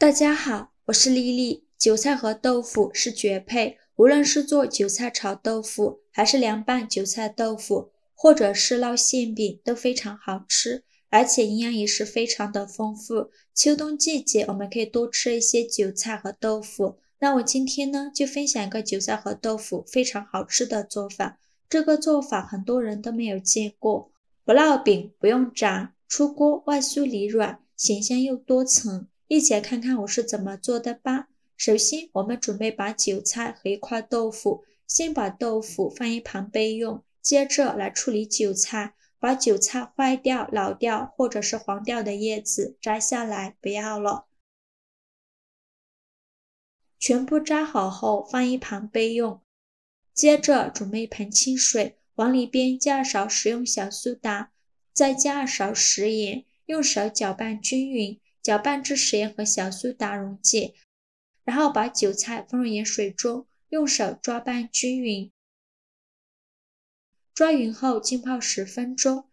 大家好，我是丽丽。韭菜和豆腐是绝配，无论是做韭菜炒豆腐，还是凉拌韭菜豆腐，或者是烙馅饼，都非常好吃，而且营养也是非常的丰富。秋冬季节，我们可以多吃一些韭菜和豆腐。那我今天呢，就分享一个韭菜和豆腐非常好吃的做法。这个做法很多人都没有见过。不烙饼不用炸，出锅外酥里软，咸香又多层。一起来看看我是怎么做的吧。首先，我们准备把韭菜和一块豆腐，先把豆腐放一旁备用，接着来处理韭菜，把韭菜坏掉、老掉或者是黄掉的叶子摘下来，不要了。全部摘好后放一旁备用。接着准备一盆清水，往里边加勺食用小苏打，再加勺食盐，用手搅拌均匀。搅拌至食盐和小苏打溶解，然后把韭菜放入盐水中，用手抓拌均匀。抓匀后浸泡10分钟。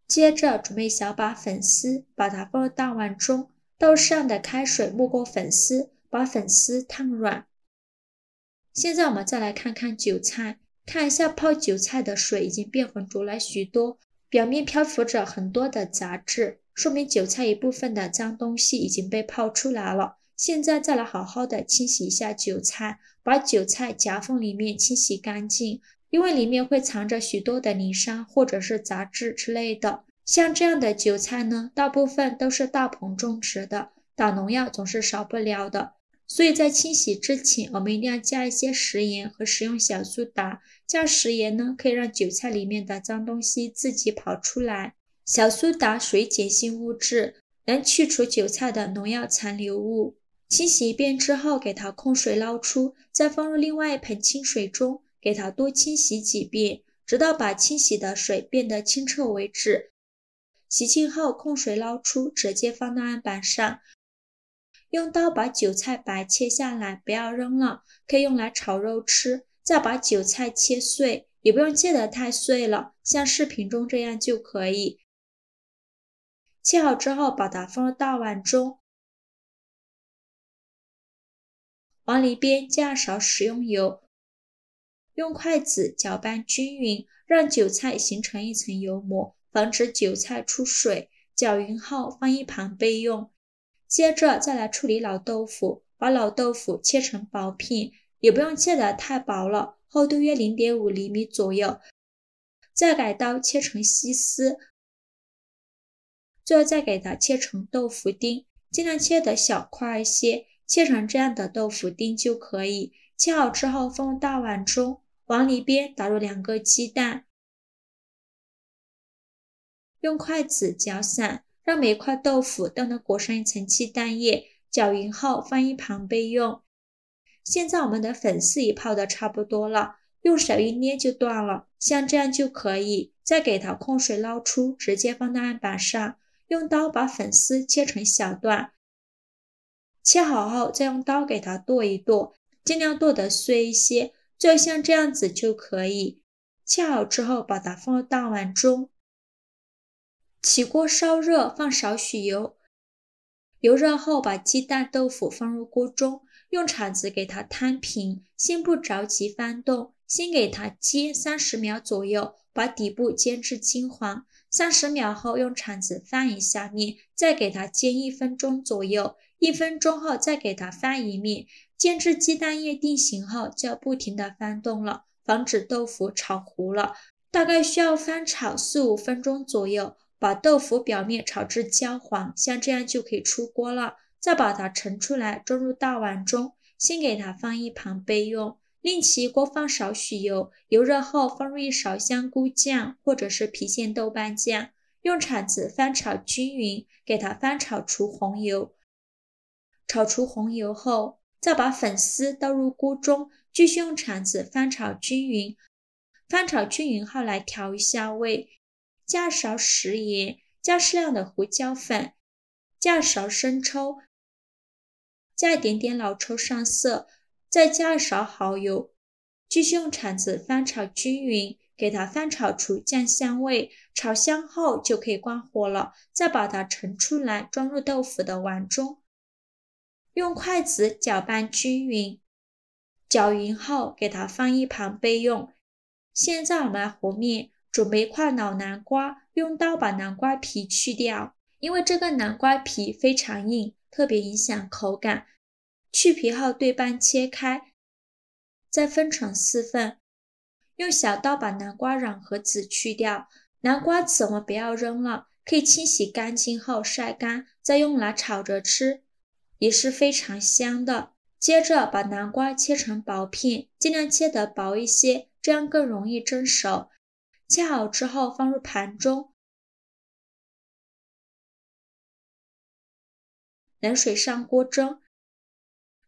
接着准备小把粉丝，把它放入大碗中，倒适量的开水没过粉丝，把粉丝烫软。现在我们再来看看韭菜，看一下泡韭菜的水已经变浑浊了许多，表面漂浮着很多的杂质，说明韭菜一部分的脏东西已经被泡出来了。现在再来好好的清洗一下韭菜，把韭菜夹缝里面清洗干净，因为里面会藏着许多的泥沙或者是杂质之类的。像这样的韭菜呢，大部分都是大棚种植的，打农药总是少不了的。所以在清洗之前，我们一定要加一些食盐和食用小苏打。加食盐呢，可以让韭菜里面的脏东西自己跑出来。小苏打属于碱性物质，能去除韭菜的农药残留物。清洗一遍之后，给它控水捞出，再放入另外一盆清水中，给它多清洗几遍，直到把清洗的水变得清澈为止。洗净后控水捞出，直接放到案板上。用刀把韭菜白切下来，不要扔了，可以用来炒肉吃。再把韭菜切碎，也不用切得太碎了，像视频中这样就可以。切好之后，把它放入大碗中，往里边加勺食用油，用筷子搅拌均匀，让韭菜形成一层油膜，防止韭菜出水。搅匀后放一旁备用。接着再来处理老豆腐，把老豆腐切成薄片，也不用切得太薄了，厚度约 0.5 厘米左右。再改刀切成细丝，最后再给它切成豆腐丁，尽量切得小块一些，切成这样的豆腐丁就可以。切好之后放入大碗中，往里边打入2个鸡蛋，用筷子搅散，让每块豆腐都能裹上一层鸡蛋液，搅匀后放一旁备用。现在我们的粉丝也泡得差不多了，用手一捏就断了，像这样就可以。再给它控水捞出，直接放到案板上，用刀把粉丝切成小段。切好后再用刀给它剁一剁，尽量剁得碎一些，最后像这样子就可以。切好之后把它放入大碗中。起锅烧热，放少许油，油热后把鸡蛋、豆腐放入锅中，用铲子给它摊平，先不着急翻动，先给它煎30秒左右，把底部煎至金黄。30秒后用铲子翻一下面，再给它煎1分钟左右，1分钟后再给它翻一面，煎至鸡蛋液定型后就要不停地翻动了，防止豆腐炒糊了。大概需要翻炒4-5分钟左右。把豆腐表面炒至焦黄，像这样就可以出锅了。再把它盛出来，装入大碗中，先给它放一旁备用。另起一锅放少许油，油热后放入1勺香菇酱或者是郫县豆瓣酱，用铲子翻炒均匀，给它翻炒出红油。炒出红油后，再把粉丝倒入锅中，继续用铲子翻炒均匀。翻炒均匀后来调一下味。加勺食盐，加适量的胡椒粉，加勺生抽，加一点点老抽上色，再加勺蚝油，继续用铲子翻炒均匀，给它翻炒出酱香味。炒香后就可以关火了，再把它盛出来，装入豆腐的碗中。用筷子搅拌均匀，搅匀后给它放一旁备用。现在我们来和面，准备一块老南瓜，用刀把南瓜皮去掉，因为这个南瓜皮非常硬，特别影响口感。去皮后对半切开，再分成4份，用小刀把南瓜瓤和籽去掉。南瓜籽我们不要扔了，可以清洗干净后晒干，再用来炒着吃，也是非常香的。接着把南瓜切成薄片，尽量切得薄一些，这样更容易蒸熟。切好之后放入盘中，冷水上锅蒸，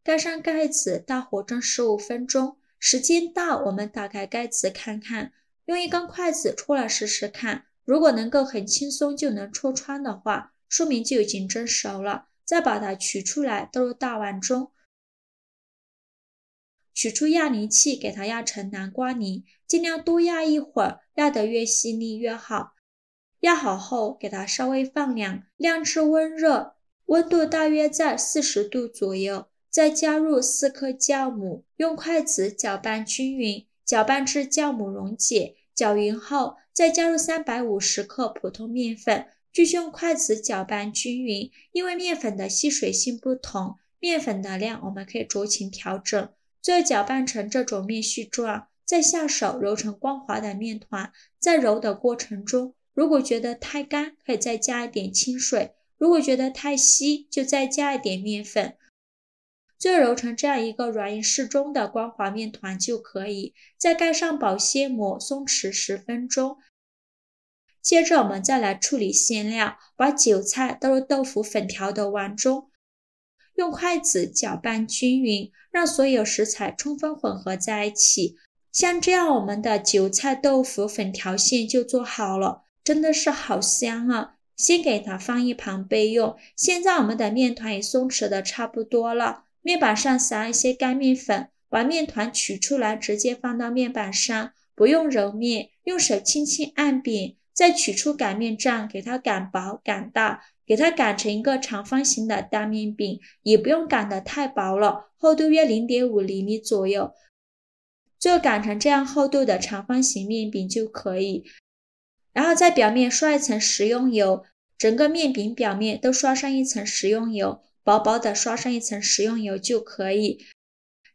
盖上盖子，大火蒸15分钟。时间到，我们打开盖子看看，用一根筷子戳来试试看，如果能够很轻松就能戳穿的话，说明就已经蒸熟了。再把它取出来，倒入大碗中，取出压泥器，给它压成南瓜泥，尽量多压一会儿，压得越细腻越好。压好后，给它稍微放凉，晾至温热，温度大约在40度左右。再加入4克酵母，用筷子搅拌均匀，搅拌至酵母溶解。搅匀后，再加入350克普通面粉，继续用筷子搅拌均匀。因为面粉的吸水性不同，面粉的量我们可以酌情调整。最后搅拌成这种面絮状，再下手揉成光滑的面团。在揉的过程中，如果觉得太干，可以再加一点清水；如果觉得太稀，就再加一点面粉。最后揉成这样一个软硬适中的光滑面团就可以，再盖上保鲜膜，松弛10分钟。接着我们再来处理馅料，把韭菜倒入豆腐粉条的碗中，用筷子搅拌均匀，让所有食材充分混合在一起。像这样，我们的韭菜豆腐粉条馅就做好了，真的是好香啊！先给它放一旁备用。现在我们的面团也松弛的差不多了，面板上撒一些干面粉，把面团取出来，直接放到面板上，不用揉面，用手轻轻按扁，再取出擀面杖，给它擀薄擀大，给它擀成一个长方形的大面饼，也不用擀得太薄了，厚度约0.5厘米左右。最后擀成这样厚度的长方形面饼就可以。然后在表面刷一层食用油，整个面饼表面都刷上一层食用油，薄薄的刷上一层食用油就可以。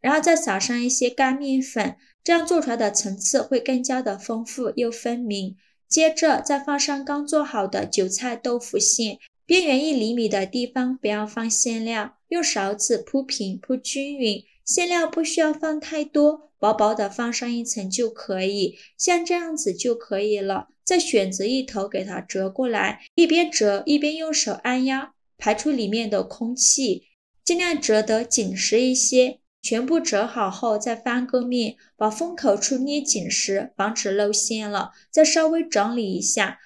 然后再撒上一些干面粉，这样做出来的层次会更加的丰富又分明。接着再放上刚做好的韭菜豆腐馅，边缘1厘米的地方不要放馅料，用勺子铺平铺均匀，馅料不需要放太多，薄薄的放上一层就可以，像这样子就可以了。再选择一头给它折过来，一边折一边用手按压，排出里面的空气，尽量折得紧实一些。全部折好后再翻个面，把封口处捏紧实，防止露馅了，再稍微整理一下，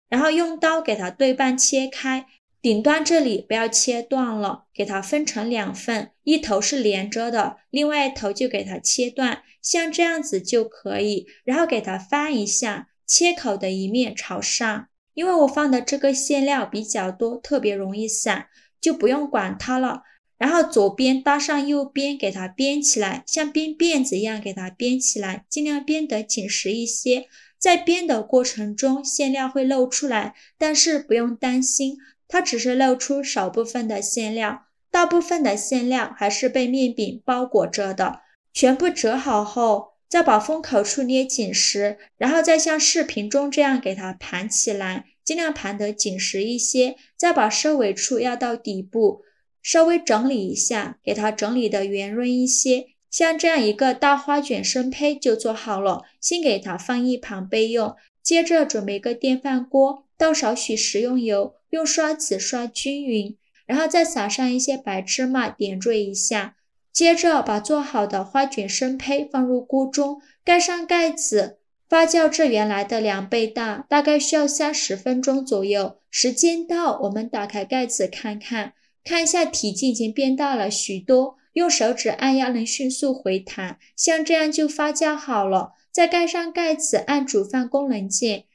然后用刀给它对半切开，顶端这里不要切断了，给它分成2份，一头是连着的，另外一头就给它切断，像这样子就可以。然后给它翻一下，切口的一面朝上。因为我放的这个馅料比较多，特别容易散，就不用管它了。然后左边搭上右边，给它编起来，像编辫子一样给它编起来，尽量编得紧实一些。在编的过程中，馅料会露出来，但是不用担心，它只是露出少部分的馅料，大部分的馅料还是被面饼包裹着的。全部折好后，再把封口处捏紧实，然后再像视频中这样给它盘起来，尽量盘得紧实一些，再把收尾处压到底部，稍微整理一下，给它整理的圆润一些，像这样一个大花卷生胚就做好了，先给它放一旁备用。接着准备一个电饭锅，倒少许食用油，用刷子刷均匀，然后再撒上一些白芝麻点缀一下。接着把做好的花卷生胚放入锅中，盖上盖子，发酵至原来的2倍大，大概需要30分钟左右。时间到，我们打开盖子看看，看一下体积已经变大了许多，用手指按压能迅速回弹，像这样就发酵好了。再盖上盖子，按煮饭功能键，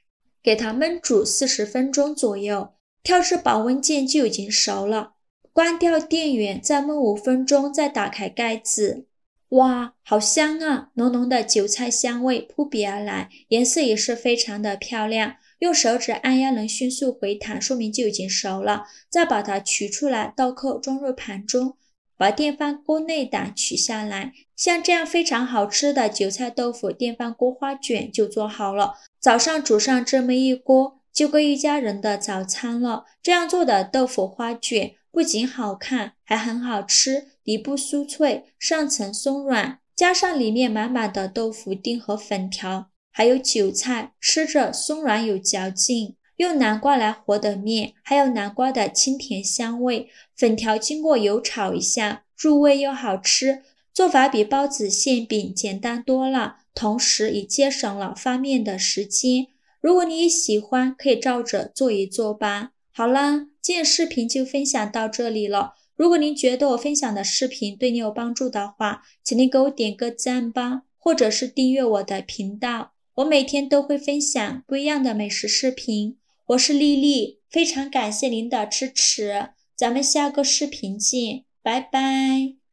给它焖煮40分钟左右，跳至保温键就已经熟了。关掉电源，再焖5分钟，再打开盖子。哇，好香啊！浓浓的韭菜香味扑鼻而来，颜色也是非常的漂亮。用手指按压能迅速回弹，说明就已经熟了。再把它取出来，倒扣装入盘中，把电饭锅内胆取下来。像这样非常好吃的韭菜豆腐电饭锅花卷就做好了。早上煮上这么一锅，就够一家人的早餐了。这样做的豆腐花卷不仅好看，还很好吃，底部酥脆，上层松软，加上里面满满的豆腐丁和粉条，还有韭菜，吃着松软有嚼劲。用南瓜来和的面，还有南瓜的清甜香味，粉条经过油炒一下，入味又好吃。做法比包子馅饼简单多了，同时也节省了发面的时间。如果你也喜欢，可以照着做一做吧。好啦，今天视频就分享到这里了。如果您觉得我分享的视频对你有帮助的话，请您给我点个赞吧，或者是订阅我的频道。我每天都会分享不一样的美食视频。我是丽丽，非常感谢您的支持，咱们下个视频见，拜拜。